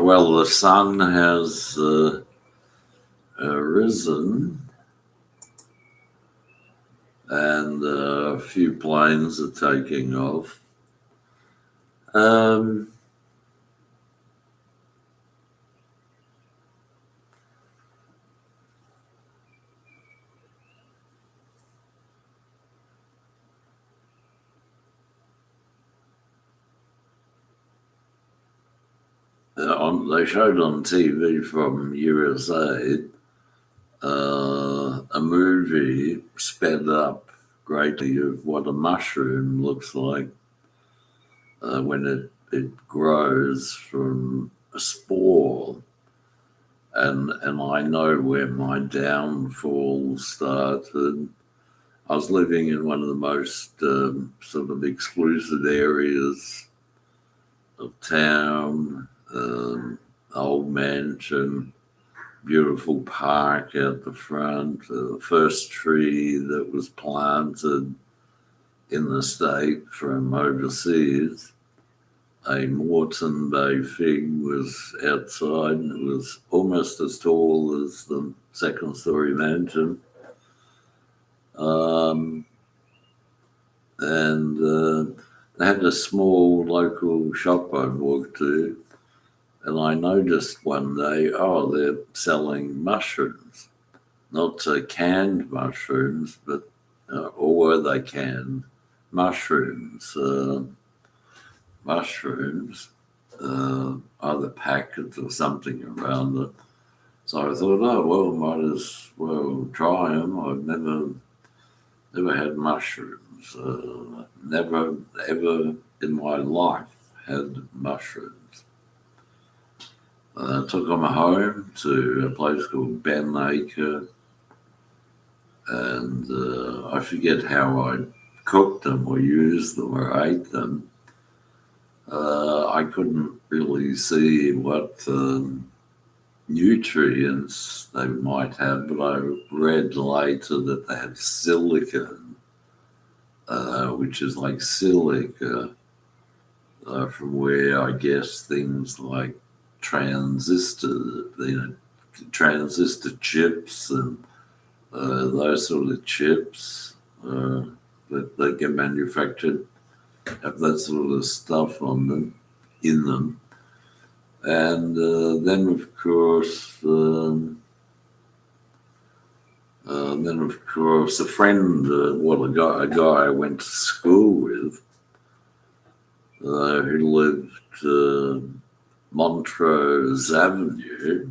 Well, the sun has risen, and a few planes are taking off. They showed on TV from USA a movie sped up greatly of what a mushroom looks like when it grows from a spore. And I know where my downfall started. I was living in one of the most sort of exclusive areas of town, old mansion, beautiful park out the front, the first tree that was planted in the state from overseas. A Moreton Bay fig was outside, and it was almost as tall as the second-story mansion. And they had a small local shop I'd walked to, and I noticed one day, they're selling mushrooms, not canned mushrooms, but, or were they canned? Mushrooms, either packets or something around it. So I thought, might as well try them. I've never had mushrooms. Never ever in my life had mushrooms. I took them home to a place called dawn-dec8, and I forget how I cooked them or used them or ate them. I couldn't really see what nutrients they might have, but I read later that they have silicon, which is like silica, from where I guess things like transistor chips and those sort of chips that get manufactured have that sort of stuff in them. And then of course a friend, a guy I went to school with, who lived Montrose Avenue,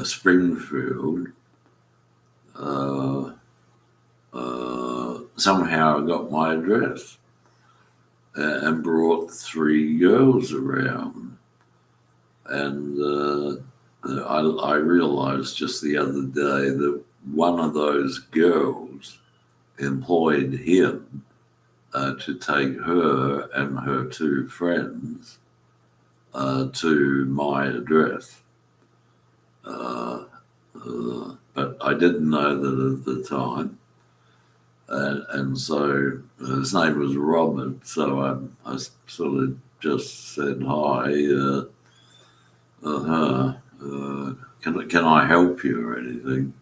Springfield, somehow got my address and brought 3 girls around. And I realized just the other day that one of those girls employed him to take her and her 2 friends to my address. But I didn't know that at the time. And so his name was Robert, so I sort of just said, hi, can I help you or anything?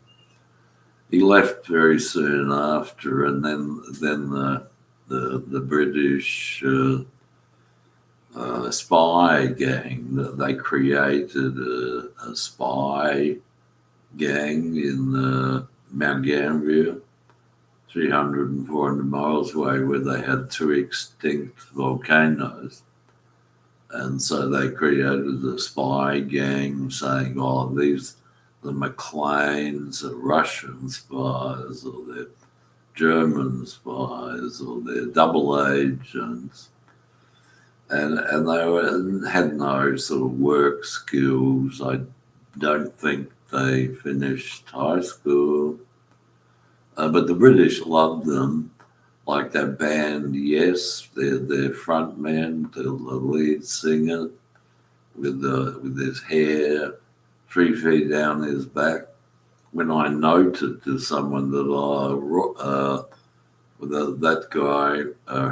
He left very soon after, and then the British spy gang, they created a spy gang in Mount Gambier, 300 and 400 miles away, where they had 2 extinct volcanoes. And so they created a spy gang saying, the McLeans are Russian spies, or they're German spies, or they're double agents. And they had no sort of work skills. I don't think they finished high school. But the British loved them, like that band, Yes, their front man, the lead singer, with his hair 3 feet down his back, when I noted to someone that that guy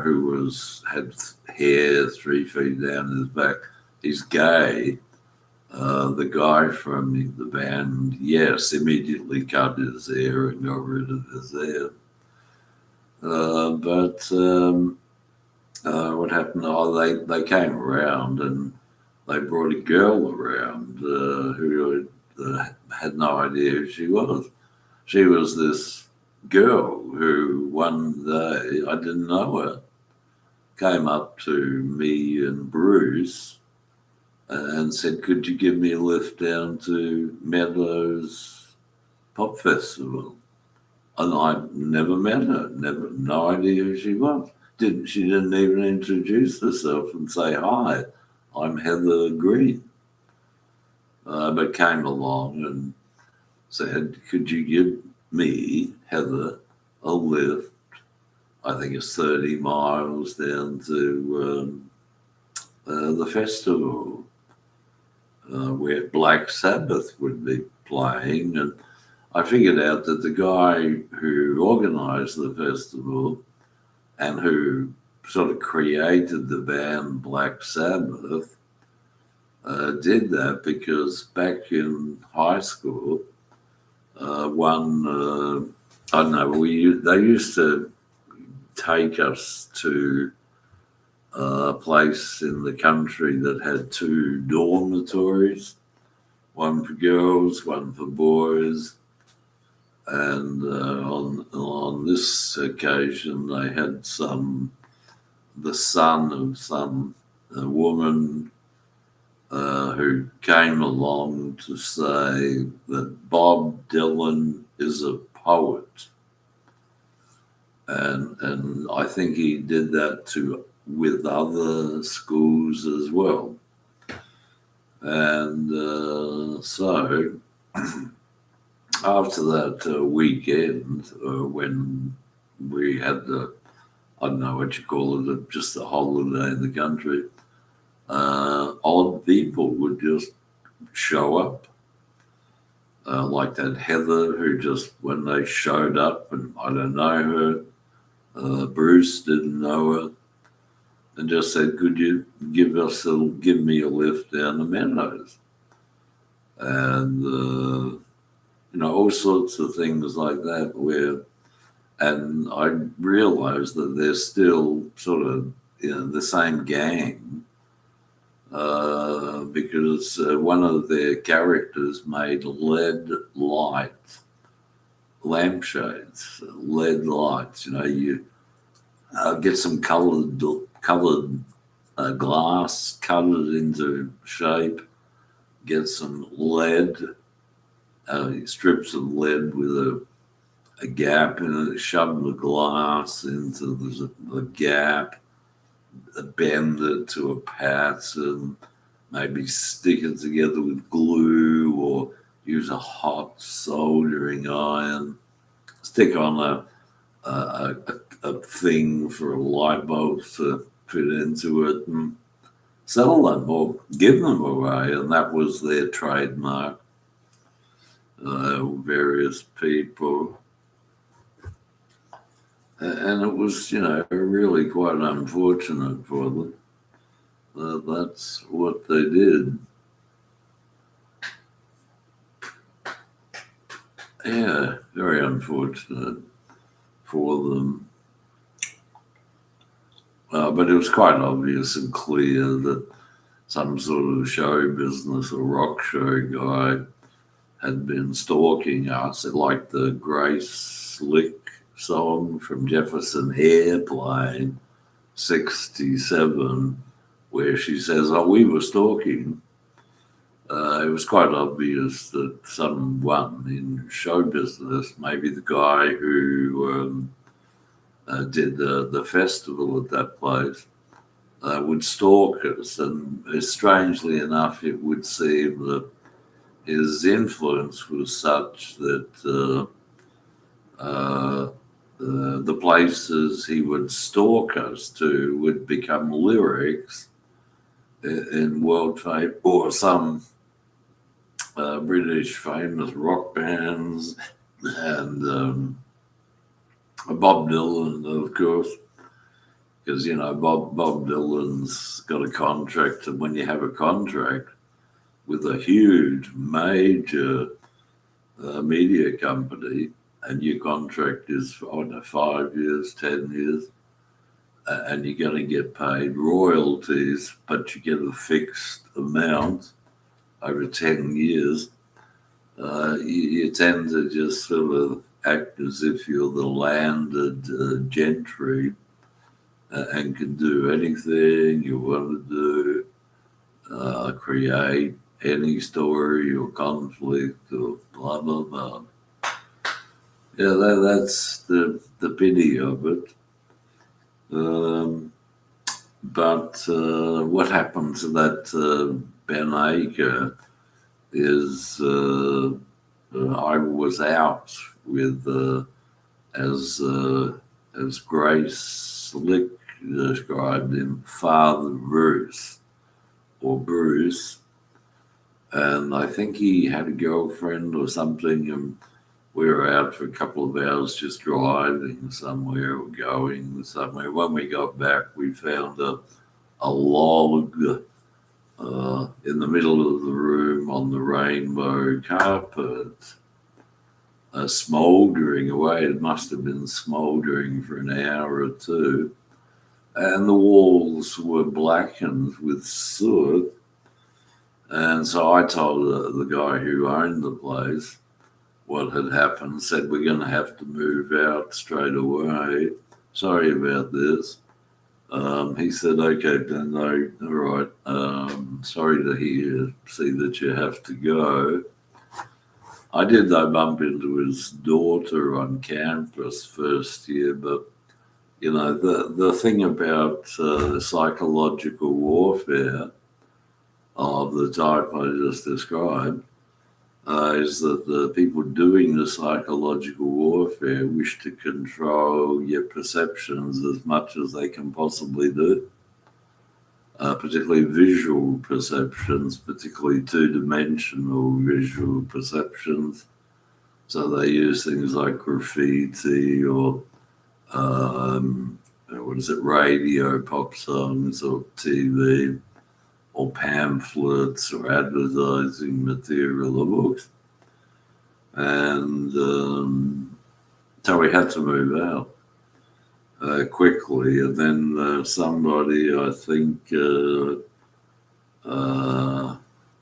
who had hair 3 feet down his back, he's gay. The guy from the band, yes, immediately cut his hair and got rid of his hair. But what happened? Oh, they came around and they brought a girl around who had no idea who she was. She was this girl who one day, I didn't know her, came up to me and Bruce and said, "Could you give me a lift down to Meadows Pop Festival?" And I never met her, no idea who she was. She didn't even introduce herself and say, "Hi, I'm Heather Green." But came along and said, "Could you give me, Heather, a lift? I think it's 30 miles down to the festival where Black Sabbath would be playing." And I figured out that the guy who organised the festival and who sort of created the band Black Sabbath did that because back in high school, I don't know, they used to take us to a place in the country that had 2 dormitories, one for girls, one for boys. And on this occasion, they had the son of some woman who came along to say that Bob Dylan is a poet. And I think he did that with other schools as well. And so after that weekend, when we had I don't know what you call it, just a holiday in the country, odd people would just show up. Like that Heather who just, when they showed up, and I don't know her, Bruce didn't know her, and just said, "Could you give me a lift down the Meadows?" And all sorts of things like that and I realized that they're still sort of the same gang because one of their characters made lead lampshades, LED lights. You get some colored glass, cut it into shape, get some lead, strips of lead with a gap in it, shove the glass into the gap, bend it to a pattern, maybe stick it together with glue or use a hot soldering iron, stick on a thing for a light bulb to fit into it, and sell them or give them away. And that was their trademark. Various people. And it was, really quite unfortunate for them. That's what they did. Yeah, very unfortunate for them. But it was quite obvious and clear that some sort of show business or rock show guy had been stalking us, like the Grace Slick song from Jefferson Airplane 67, where she says, "Oh, we were stalking." It was quite obvious that someone in show business, maybe the guy who did the festival at that place, would stalk us. And strangely enough, it would seem that his influence was such that the places he would stalk us to would become lyrics in world fame, or some British famous rock bands, and Bob Dylan, of course, because Bob Dylan's got a contract, and when you have a contract with a huge major media company, and your contract is for, I don't know, 5 years, 10 years, and you're going to get paid royalties, but you get a fixed amount over 10 years, you tend to just sort of act as if you're the landed gentry and can do anything you want to do, create any story or conflict or blah, blah, blah. Yeah, that's the pity of it. But what happened to that Ben Aker is I was out with, as Grace Slick described him, Father Bruce, or Bruce, and I think he had a girlfriend or something, and we were out for a couple of hours just driving somewhere or going somewhere. When we got back, we found a log in the middle of the room on the rainbow carpet, smouldering away. It must have been smouldering for an hour or two. And the walls were blackened with soot. And so I told the guy who owned the place what had happened, said, we're going to have to move out straight away. Sorry about this. He said, okay, then, no, all right. Sorry to see that you have to go. I did, though, bump into his daughter on campus first year, but, the thing about psychological warfare of the type I just described is that the people doing the psychological warfare wish to control your perceptions as much as they can possibly do, particularly visual perceptions, particularly two-dimensional visual perceptions. So they use things like graffiti or radio pop songs or TV, or pamphlets or advertising material or books. And so we had to move out quickly. And then somebody, I think,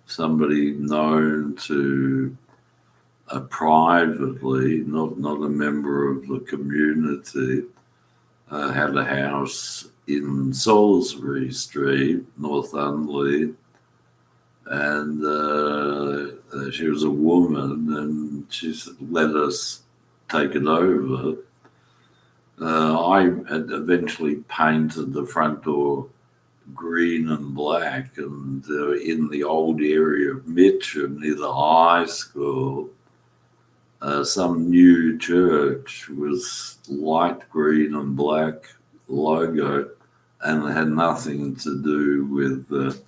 somebody known to privately, not a member of the community, had a house in Salisbury Street, Northumberland, and she was a woman, and she let us take it over. I had eventually painted the front door green and black, and in the old area of Mitcham near the high school, some new church was light green and black logo, and it had nothing to do with the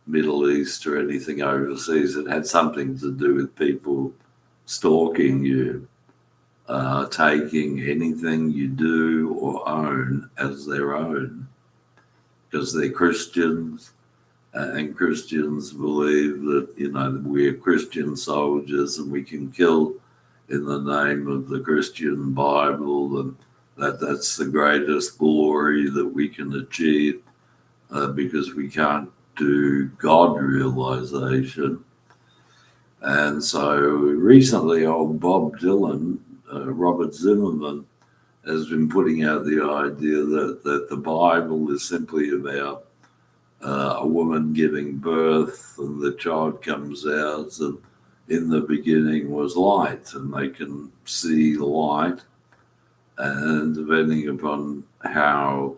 Middle East or anything overseas. It had something to do with people stalking you, taking anything you do or own as their own, because they're Christians, and Christians believe that, we're Christian soldiers and we can kill in the name of the Christian Bible, and that's the greatest glory that we can achieve, because we can't do God realization. And so recently, old Bob Dylan, Robert Zimmerman, has been putting out the idea that the Bible is simply about a woman giving birth, and the child comes out, and in the beginning was light, and they can see light, and depending upon how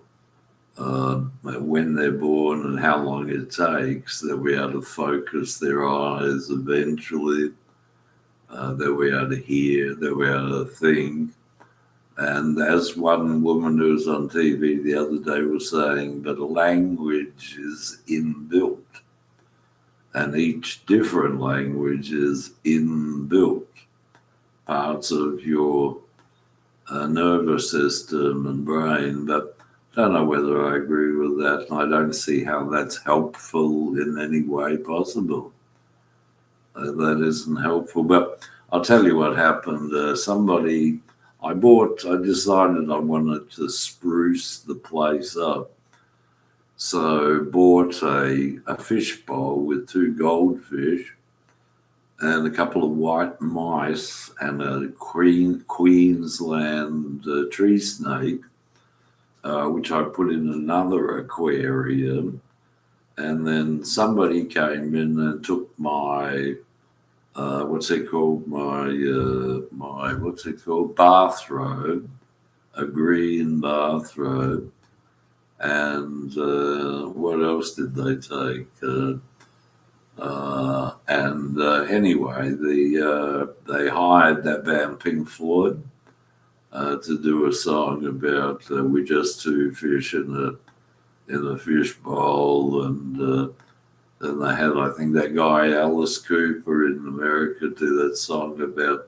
when they're born and how long it takes, they'll be able to focus their eyes eventually, they'll be able to hear, they'll be able to think. And as one woman who was on TV the other day was saying, but language is inbuilt. and each different language is inbuilt. Parts of your nervous system and brain, but I don't know whether I agree with that. I don't see how that's helpful in any way possible. That isn't helpful. But I'll tell you what happened. I decided I wanted to spruce the place up. So bought a fish bowl with 2 goldfish and a couple of white mice and a Queensland tree snake, which I put in another aquarium. And then somebody came in and took my bathrobe, a green bathrobe, and what else did they take? Anyway, they hired that band Pink Floyd to do a song about we're just 2 fish in a fish bowl, and then they had, I think, that guy Alice Cooper in America do that song about,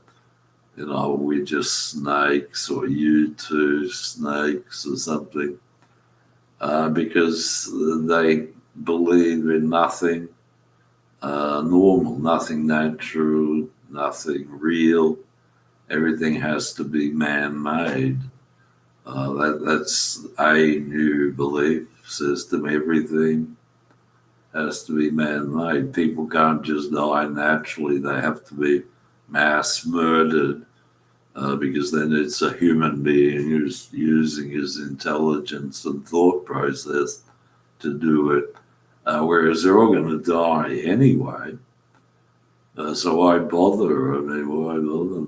we're just snakes, or you two snakes, or something, because they believe in nothing normal, nothing natural, nothing real. Everything has to be man-made. That's a new belief system. Everything has to be man-made. People can't just die naturally. They have to be mass murdered because then it's a human being who's using his intelligence and thought process to do it. Whereas they're all going to die anyway. So why bother? I mean, why bother?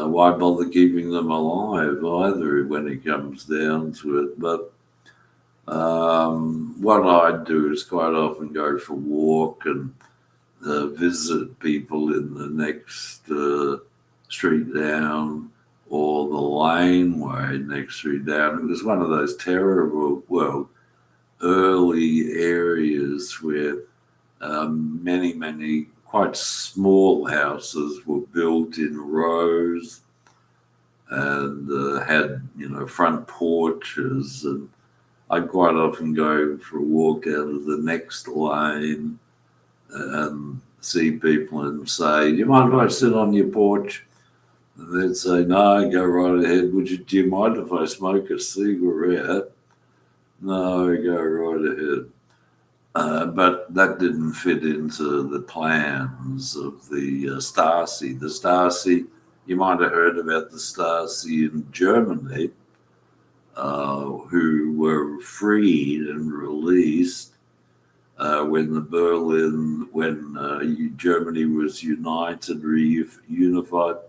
Why bother keeping them alive either when it comes down to it? But what I do is quite often go for a walk and visit people in the next street down, or the laneway next street down. It was one of those terrible, early areas where many quite small houses were built in rows and had, front porches, and I quite often go for a walk out of the next lane and see people and say, "Do you mind if I sit on your porch?" And they'd say, "No, go right ahead. Do you mind if I smoke a cigarette?" "No, go right ahead." But that didn't fit into the plans of the Stasi. The Stasi, you might have heard about the Stasi in Germany, who were freed and released when Germany was reunified.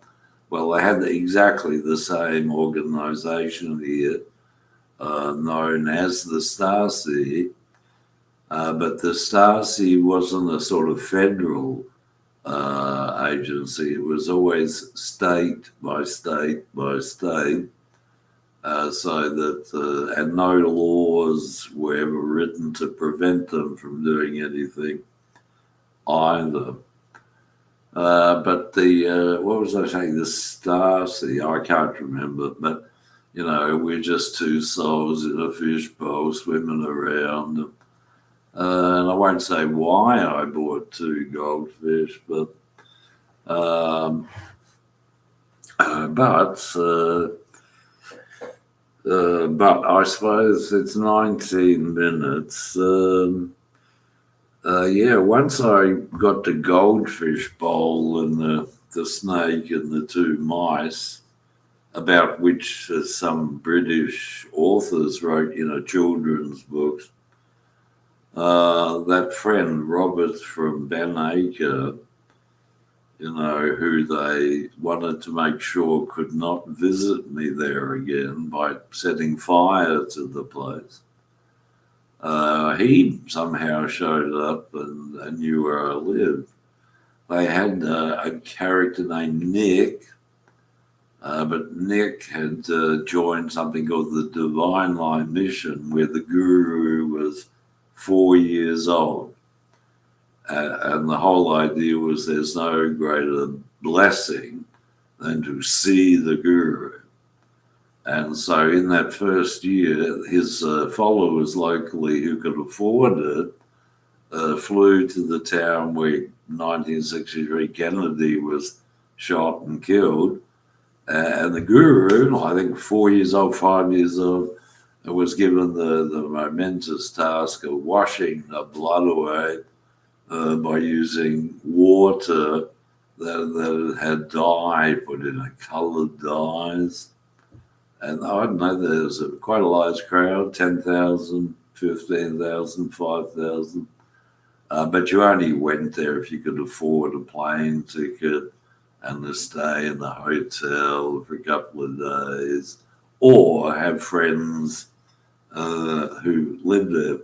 Well, they had exactly the same organization here, known as the Stasi, but the Stasi wasn't a sort of federal agency. It was always state by state by state, so that and no laws were ever written to prevent them from doing anything either. But what was I saying? The Stasi, I can't remember, but we're just 2 souls in a fishbowl swimming around. And I won't say why I bought 2 goldfish, but I suppose it's 19 minutes. Once I got the goldfish bowl and the snake and the 2 mice, about which some British authors wrote, children's books, that friend Robert from Ben Acre, who they wanted to make sure could not visit me there again by setting fire to the place. He somehow showed up and knew where I lived. They had a character named Nick, but Nick had joined something called the Divine Line Mission, where the guru was 4 years old. And the whole idea was there's no greater blessing than to see the guru. And so in that first year, his followers locally who could afford it flew to the town where 1963 Kennedy was shot and killed. And the guru, I think 4 years old, 5 years old, was given the momentous task of washing the blood away by using water that had dye put in it, colored dyes. And I don't know, there was quite a large crowd, 10,000, 15,000, 5,000. But you only went there if you could afford a plane ticket and to stay in the hotel for a couple of days, or have friends who lived there.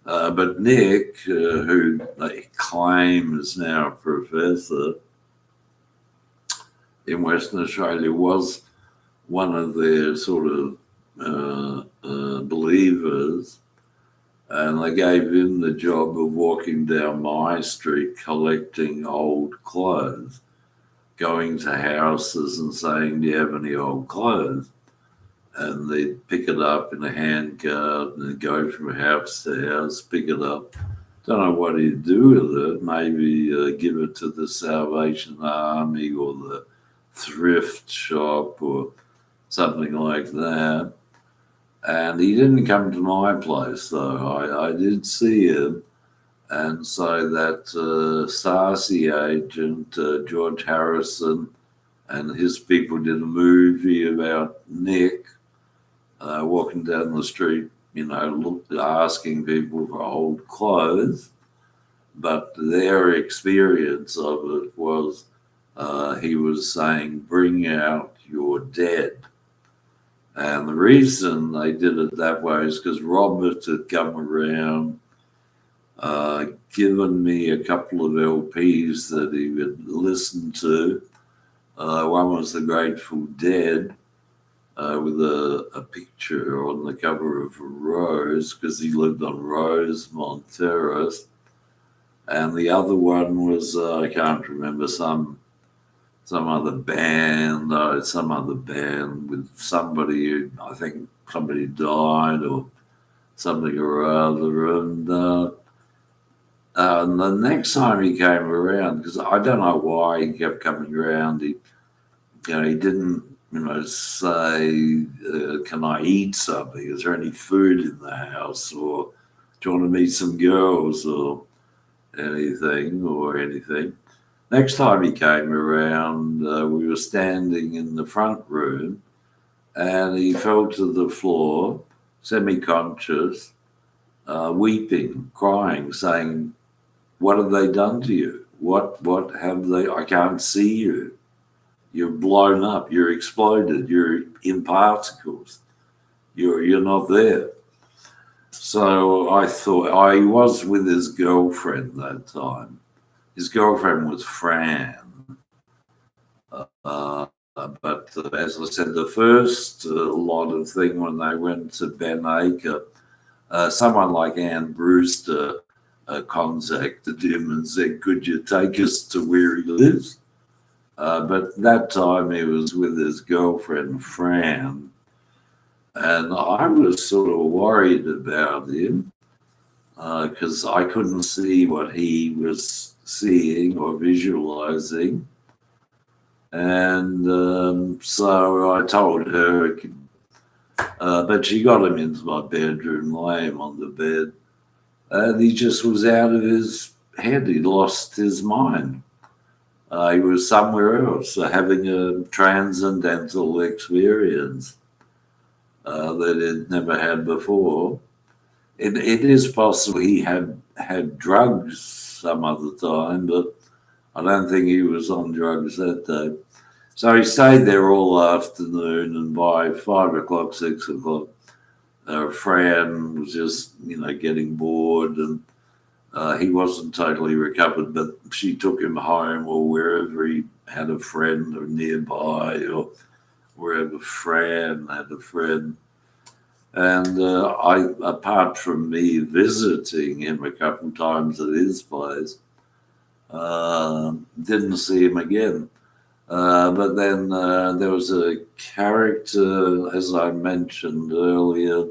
But Nick, who they claim is now a professor in Western Australia, was one of their sort of believers, and they gave him the job of walking down my street collecting old clothes, going to houses and saying, do you have any old clothes? And they'd pick it up in a handcart and go from house to house, pick it up. Don't know what he'd do with it. Maybe give it to the Salvation Army or the thrift shop or something like that. And he didn't come to my place, though. I did see him. And so that Stasi agent, George Harrison, and his people did a movie about Nick walking down the street, asking people for old clothes. But their experience of it was he was saying, bring out your dead. And the reason they did it that way is because Robert had come around, given me a couple of LPs that he would listen to. One was The Grateful Dead, with a picture on the cover of a rose, because he lived on Rosemont Terrace. And the other one was, I can't remember, some other band with somebody who, I think somebody died or something or other. And the next time he came around, because I don't know why he kept coming around, he didn't, say, can I eat something? Is there any food in the house? Or do you want to meet some girls or anything? Next time he came around, we were standing in the front room and he fell to the floor, semi-conscious, weeping, crying, saying, what have they done to you? What have they? I can't see you. You're blown up. You're exploded. You're in particles. You're not there. So I thought, I was with his girlfriend that time. His girlfriend was Fran. But as I said, the first lot of thing when they went to Ben Acre, someone like Ann Brewster contacted him and said, could you take us to where he lives? But that time he was with his girlfriend, Fran, and I was sort of worried about him because I couldn't see what he was seeing or visualizing. And so I told her, but she got him into my bedroom, lay him on the bed, and he just was out of his head. He lost his mind. He was somewhere else, having a transcendental experience that he'd never had before. It is possible he had drugs some other time, but I don't think he was on drugs that day. So he stayed there all afternoon, and by 5 o'clock, 6 o'clock, Fran was just, getting bored, and he wasn't totally recovered, but she took him home or wherever he had a friend or nearby or wherever Fran had a friend. And apart from me visiting him a couple of times at his place, didn't see him again. But then there was a character, as I mentioned earlier,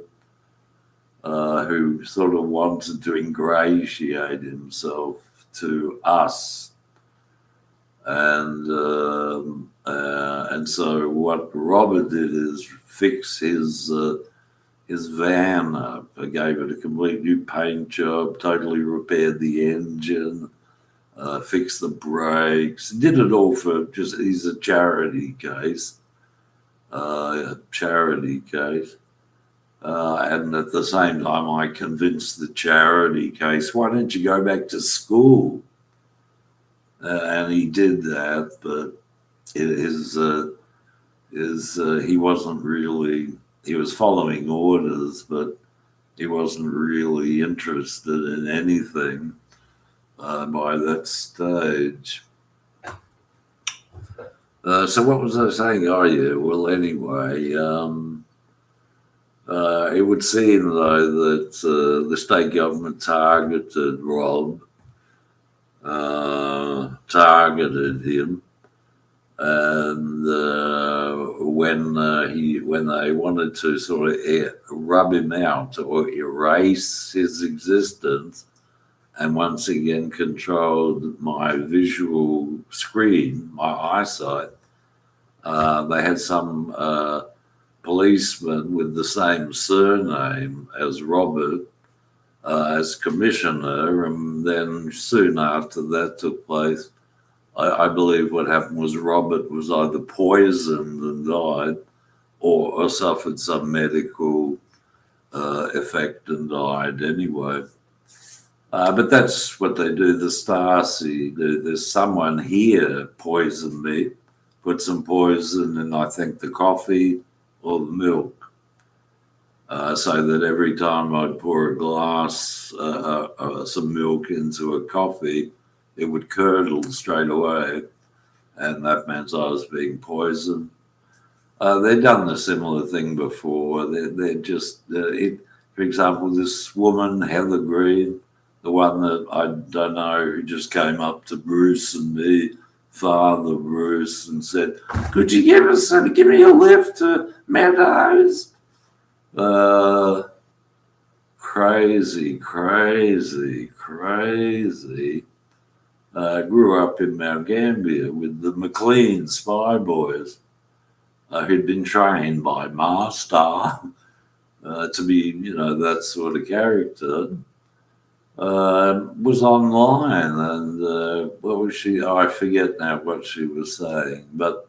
who sort of wanted to ingratiate himself to us. And so what Robert did is fix his van up. I gave it a complete new paint job, totally repaired the engine, fixed the brakes, did it all for just, he's a charity case. And at the same time, I convinced the charity case, why don't you go back to school? And he did that, but he wasn't really, he was following orders, but he wasn't really interested in anything by that stage. So what was I saying? Oh, yeah, well, anyway, it would seem, though, that the state government targeted Rob, targeted him, and when they wanted to sort of rub him out or erase his existence, and once again controlled my visual screen, my eyesight, they had some policeman with the same surname as Robert as commissioner, and then soon after that took place, I believe what happened was Robert was either poisoned and died or suffered some medical effect and died anyway. But that's what they do, the Stasi. There's someone here poisoned me, put some poison in, I think, the coffee or the milk, so that every time I'd pour a glass, some milk into a coffee, it would curdle straight away, and that meant I was being poisoned. They'd done a similar thing before. They're just, for example, this woman, Heather Green, the one that I don't know, who just came up to Bruce and me, Father Bruce, and said, "Could you give me a lift to Meadows?" Crazy. Grew up in Mount Gambier with the McLean spy boys, who'd been trained by Master to be, that sort of character. Was online, and what was she? Oh, I forget now what she was saying, but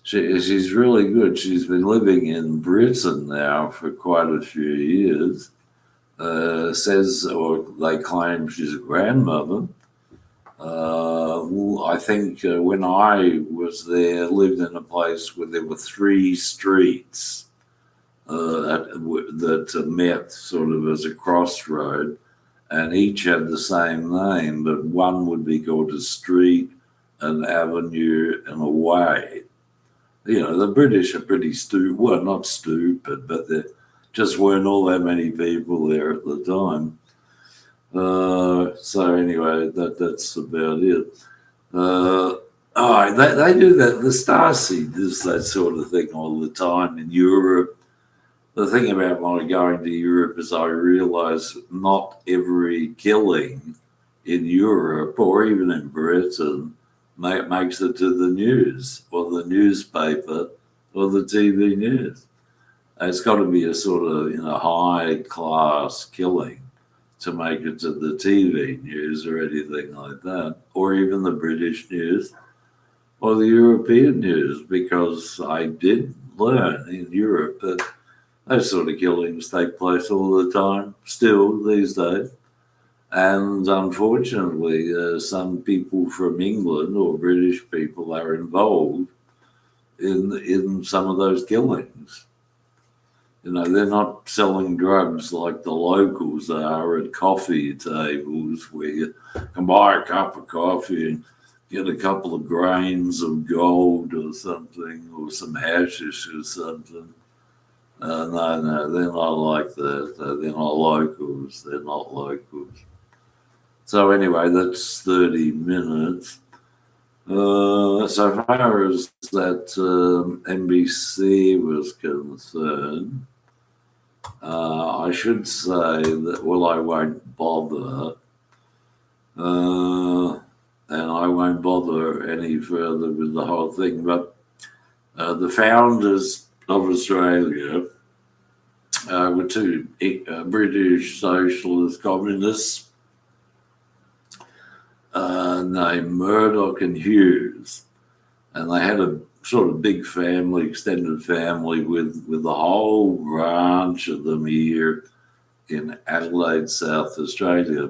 she's really good. She's been living in Britain now for quite a few years. Says, or they claim, she's a grandmother. I think when I was there, lived in a place where there were 3 streets that met sort of as a crossroad, and each had the same name, but one would be called a street, an avenue, and a way. The British are pretty stupid. Well, not stupid, but there just weren't all that many people there at the time. So anyway, that's about it. They do that. The Stasi does that sort of thing all the time in Europe. The thing about my going to Europe is I realize not every killing in Europe or even in Britain makes it to the news or the newspaper or the TV news. It's got to be a sort of high class killing to make it to the TV news or anything like that, or even the British news or the European news, because I did learn in Europe that those sort of killings take place all the time, still these days. And unfortunately, some people from England or British people are involved in some of those killings. They're not selling drugs like the locals are at coffee tables, where you can buy a cup of coffee and get a couple of grains of gold or something, or some hashish or something. No, they're not like that. They're not locals. They're not locals. So anyway, that's 30 minutes. So far as that NBC was concerned, I should say that, well, I won't bother. And I won't bother any further with the whole thing. But the founders of Australia were two British socialist communists named Murdoch and Hughes. And they had a sort of big family, extended family, with a whole branch of them here in Adelaide, South Australia,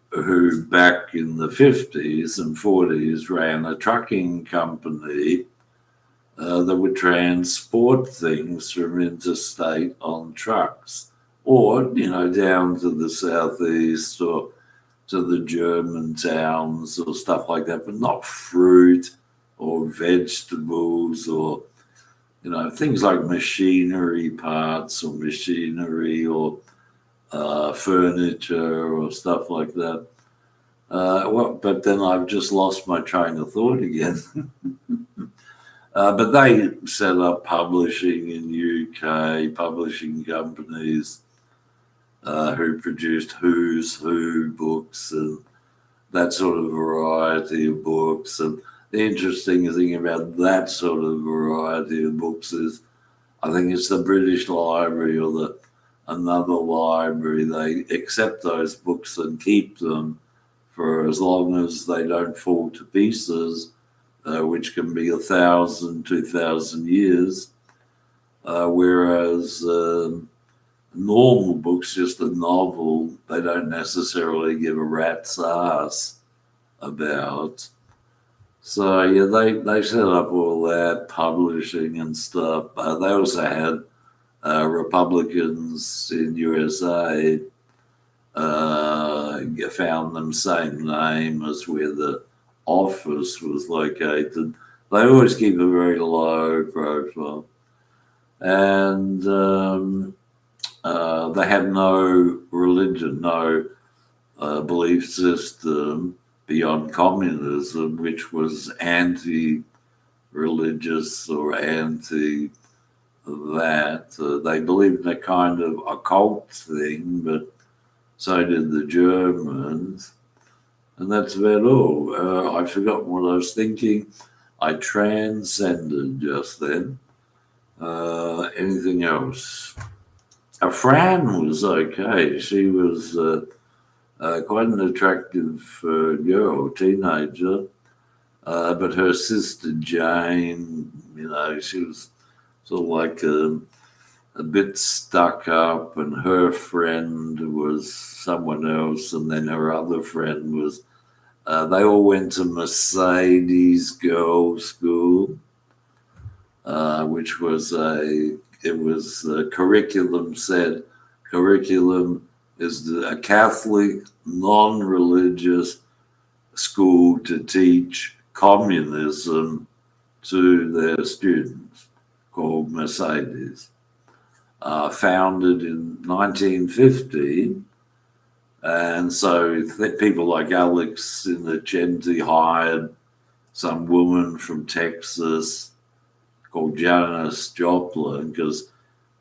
who back in the 50s and 40s ran a trucking company that would transport things from interstate on trucks, or, down to the southeast or to the German towns or stuff like that, but not fruit or vegetables or, things like machinery parts or machinery or furniture or stuff like that. But then I've just lost my train of thought again. But they set up publishing in UK, publishing companies who produced Who's Who books and that sort of variety of books. And the interesting thing about that sort of variety of books is, I think it's the British Library or another library. They accept those books and keep them for as long as they don't fall to pieces, which can be 1,000, 2,000 years, whereas normal books, just a novel, they don't necessarily give a rat's ass about. So yeah, they set up all that publishing and stuff. They also had Republicans in USA found them same name as where the office was located. They always keep a very low profile, and they had no religion, no belief system beyond communism, which was anti-religious or anti that. They believed in a kind of occult thing, but so did the Germans. And that's about all. I've forgotten what I was thinking. I transcended just then. Anything else? Fran was okay. She was quite an attractive girl, teenager. But her sister Jane, she was sort of like a bit stuck up, and her friend was someone else, and then her other friend was, they all went to Mercedes Girls' School, which was the curriculum said, curriculum is a Catholic, non-religious school to teach communism to their students, called Mercedes. Founded in 1950, and so people like Alex Innocenti hired some woman from Texas called Janis Joplin, because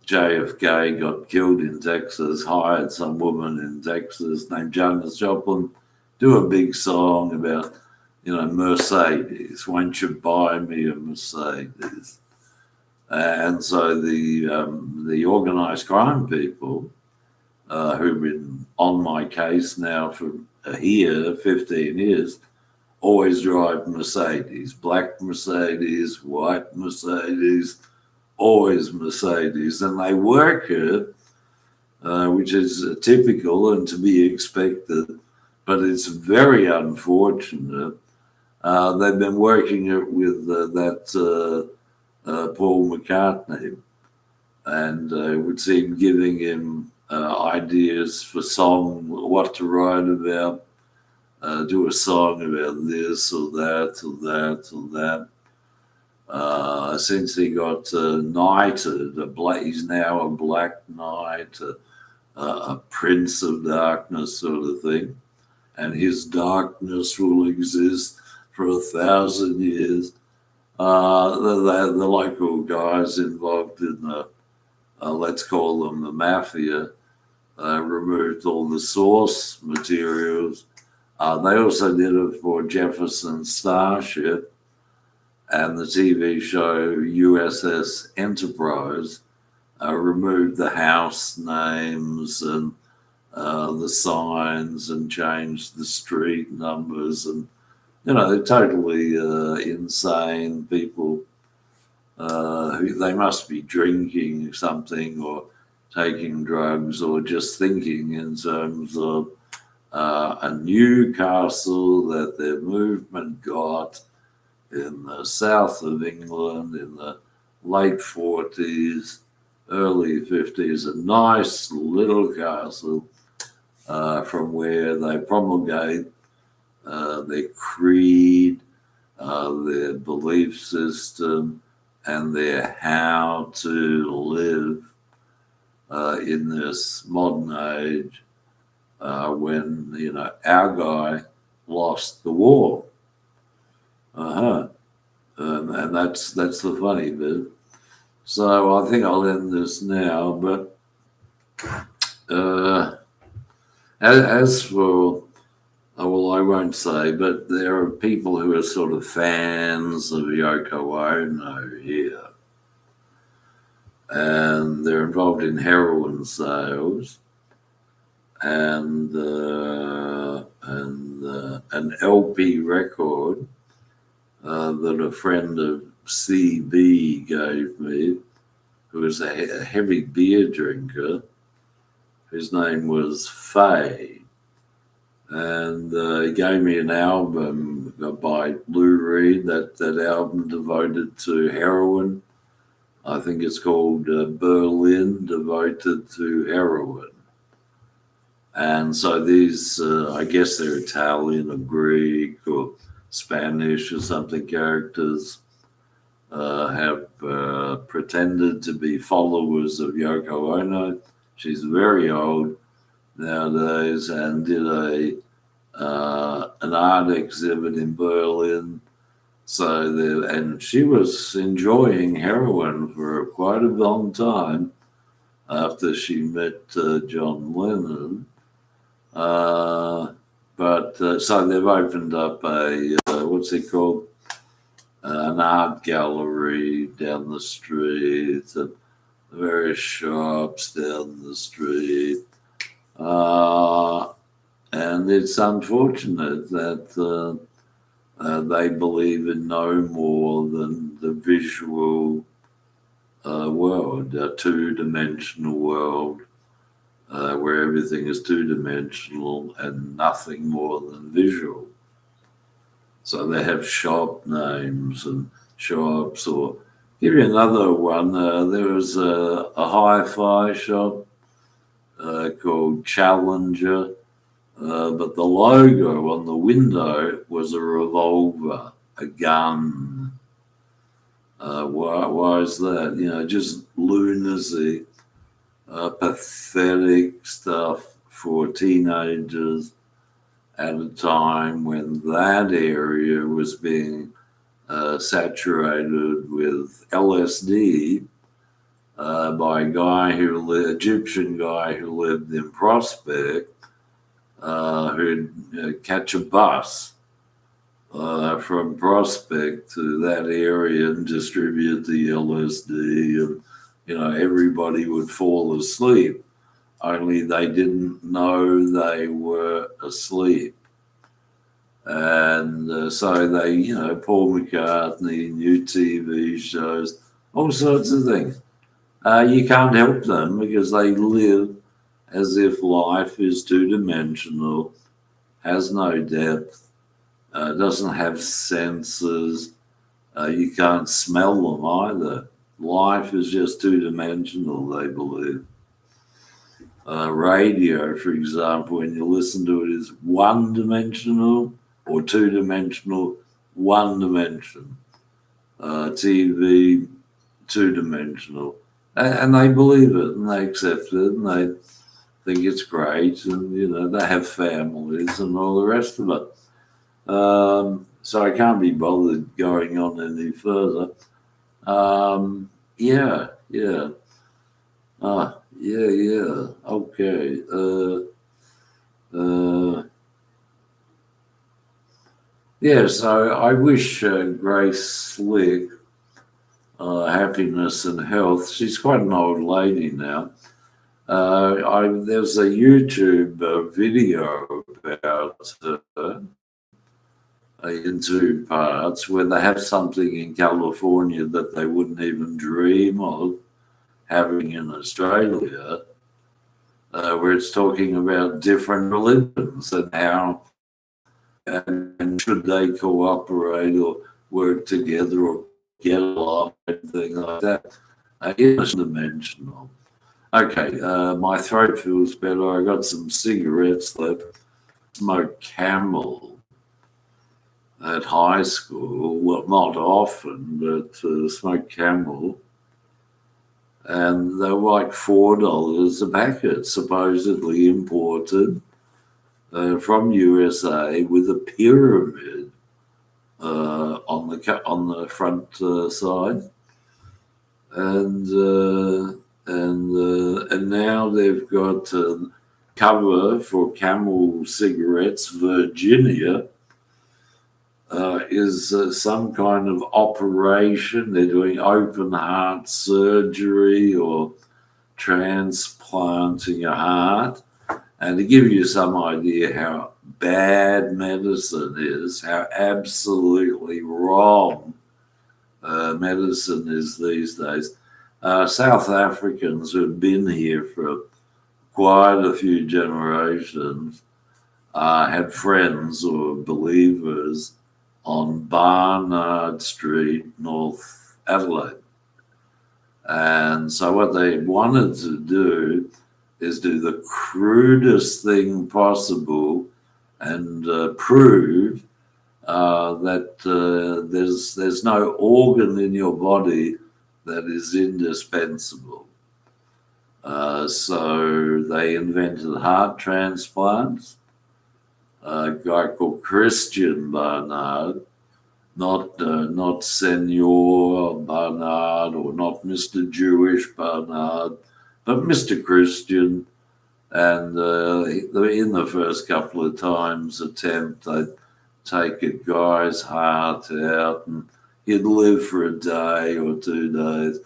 JFK got killed in Texas, hired some woman in Texas named Janis Joplin, do a big song about, Mercedes, won't you buy me a Mercedes? And so the organised crime people, who've been on my case now for 15 years, always drive Mercedes, black Mercedes, white Mercedes, always Mercedes. And they work it, which is typical and to be expected, but it's very unfortunate. They've been working it with that Paul McCartney, and it would seem giving him ideas for what to write about, do a song about this or that or that or that. Since he got knighted, he's now a Black Knight, a Prince of Darkness sort of thing. And his darkness will exist for 1,000 years. The local guys involved in let's call them the mafia, removed all the source materials. They also did it for Jefferson Starship and the TV show USS Enterprise, removed the house names and the signs and changed the street numbers. And, they're totally insane people. They must be drinking something or taking drugs or just thinking in terms of a new castle that their movement got in the south of England in the late 40s, early 50s, a nice little castle from where they promulgate their creed, their belief system, and their how to live in this modern age when, our guy lost the war. And that's the funny bit. So I think I'll end this now, but as for, well, I won't say, but there are people who are sort of fans of Yoko Ono here, and they're involved in heroin sales and an LP record that a friend of CB gave me, who was a heavy beer drinker. His name was Faye. And he gave me an album by Lou Reed, that album devoted to heroin. I think it's called Berlin, Devoted to Heroin. And so these, I guess they're Italian or Greek or Spanish or something characters, have pretended to be followers of Yoko Ono. She's very old nowadays, and did an art exhibit in Berlin. And she was enjoying heroin for quite a long time after she met John Lennon. So they've opened up a what's it called? An art gallery down the street, and various shops down the street. And it's unfortunate that they believe in no more than the visual world, a two-dimensional world, where everything is two-dimensional and nothing more than visual. So they have shop names and shops, or give you another one. There was a hi-fi shop called Challenger, but the logo on the window was a revolver, a gun. Why is that? Just lunacy, pathetic stuff for teenagers at a time when that area was being saturated with LSD by a Egyptian guy who lived in Prospect, who'd catch a bus from Prospect to that area and distribute the LSD, and everybody would fall asleep, only they didn't know they were asleep. And so they, Paul McCartney, new TV shows, all sorts of things. You can't help them because they live as if life is two-dimensional, has no depth, doesn't have senses. You can't smell them either. Life is just two-dimensional, they believe. Radio, for example, when you listen to it, is one-dimensional or two-dimensional, one dimension. TV, two-dimensional, and they believe it and they accept it and they think it's great, and they have families and all the rest of it. So I can't be bothered going on any further. Yeah, yeah. Yeah. Okay. Yeah, so I wish Grace Slick happiness and health. She's quite an old lady now. There's a YouTube video about her in two parts where they have something in California that they wouldn't even dream of having in Australia, where it's talking about different religions and how and should they cooperate or work together or get along, anything like that. Interdimensional. Okay, my throat feels better. I got some cigarettes left. Smoked Camel at high school. Well, not often, but smoked Camel. And they were like $4 a packet, supposedly imported from USA with a pyramid on the front side, and now they've got cover for Camel cigarettes. Virginia is some kind of operation. They're doing open heart surgery or transplanting a heart. And to give you some idea how bad medicine is, how absolutely wrong medicine is these days, South Africans who've been here for quite a few generations had friends who were believers on Barnard Street, North Adelaide. And so what they wanted to do is do the crudest thing possible and prove that there's no organ in your body that is indispensable. So they invented heart transplants. A guy called Christian Barnard, not Senor Barnard or not Mr. Jewish Barnard, but Mr. Christian. And in the first couple of times attempt, they'd take a guy's heart out and he'd live for a day or 2 days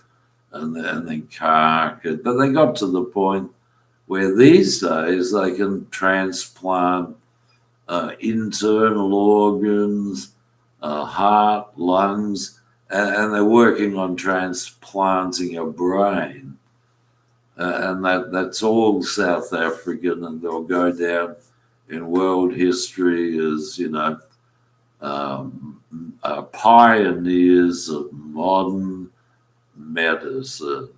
and then cark it. But they got to the point where these days they can transplant internal organs, heart, lungs, and they're working on transplanting a brain. And that's all South African, and they'll go down in world history as, pioneers of modern medicine.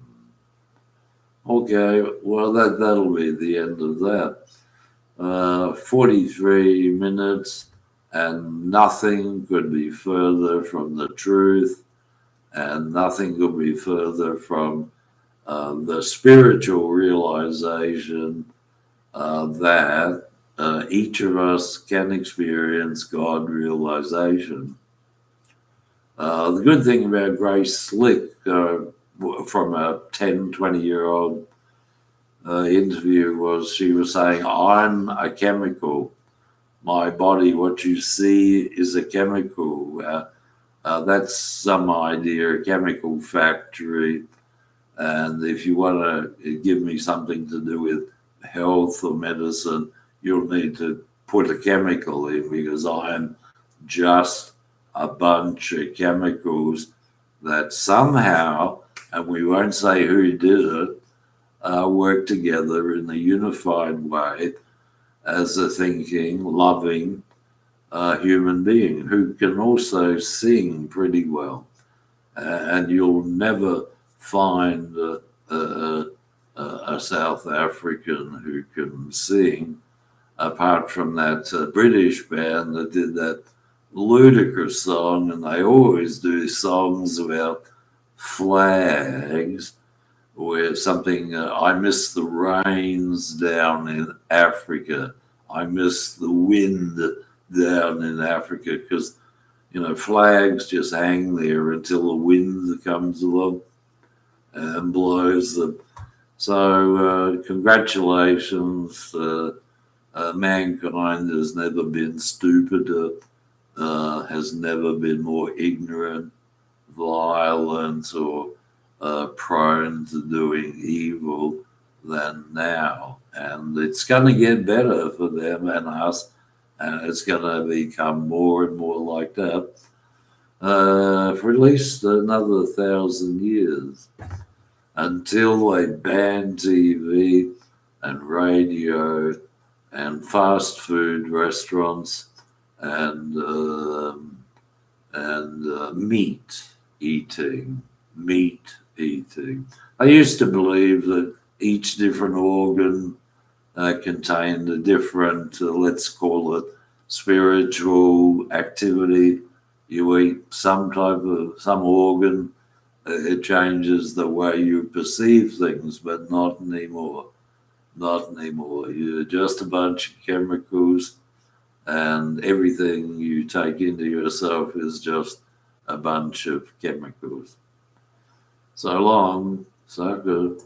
Okay, well, that'll be the end of that. 43 minutes, and nothing could be further from the truth, and nothing could be further from the spiritual realization that each of us can experience God realization. The good thing about Grace Slick from a 10, 20-year-old interview was she was saying, I'm a chemical. My body, what you see is a chemical. That's some idea, a chemical factory. And if you want to give me something to do with health or medicine, you'll need to put a chemical in, because I am just a bunch of chemicals that somehow, and we won't say who did it, work together in a unified way as a thinking, loving human being who can also sing pretty well. And you'll never find a South African who can sing, apart from that British band that did that ludicrous song, and they always do songs about flags where something, I miss the rains down in Africa. I miss the wind down in Africa because, flags just hang there until the wind comes along and blows them. So, congratulations. Mankind has never been stupider, has never been more ignorant, violent, or prone to doing evil than now. And it's going to get better for them and us, and it's going to become more and more like that for at least another 1,000 years until they ban TV and radio and fast food restaurants and meat eating. I used to believe that each different organ contained a different, let's call it, spiritual activity. You eat some organ, it changes the way you perceive things, but not anymore. Not anymore. You're just a bunch of chemicals, and everything you take into yourself is just a bunch of chemicals. So long, so good.